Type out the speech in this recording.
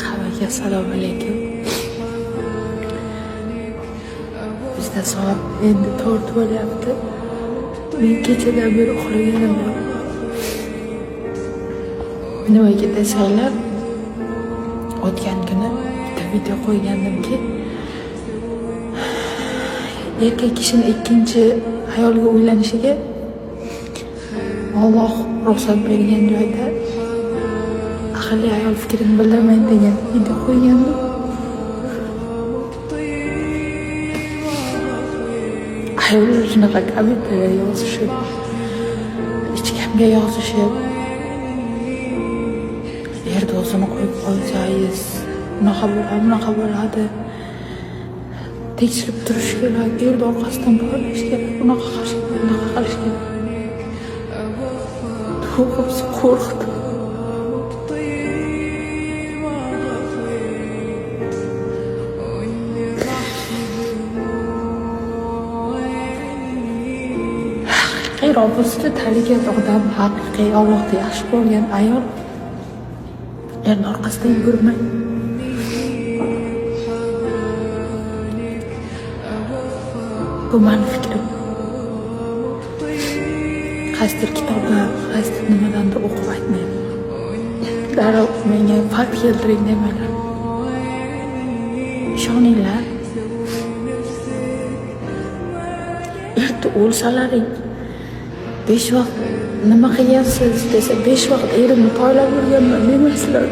Hammaga assalomu alaykum. Bizda soat endi 4 bo'lyapti. Men kechadan beri uxlaganim yo'q. Nimaga desanglar, o'tgan kuni bitta video qo'yganimki, erkak kishining ikkinchi ayolga uylanishiga Alloh ruxsat bergan joyda aqlli ayol fikrini bildirmaydi degan video qo'ygandim. Ayollar shunaqa kommentarlar yozishib, hech kimga yozishib, erda o'zini qo'yib qo'ysangiz bunaqa bo'ladi, tekshirib turish kerak, erda orqasidan poylash kerak, bunaqa qilish kerak. To'g'risi qo'rqdim. Haqiqiy Robbisiga tanigan odam, haqiqiy Allohga yaxshi bo'lgan ayol erni orqasidan yugurmang. Bu meni fikrim. Qaysidir kitobda, qaysidir nimadandir o'qib aytmayman. Darrov menga fakt keltiring demanglar. Ishoninglar, erta o'lsalaring 5 vaqt nima qilgansiz desa 5 vaqt erimni poylab yurganman demaslar.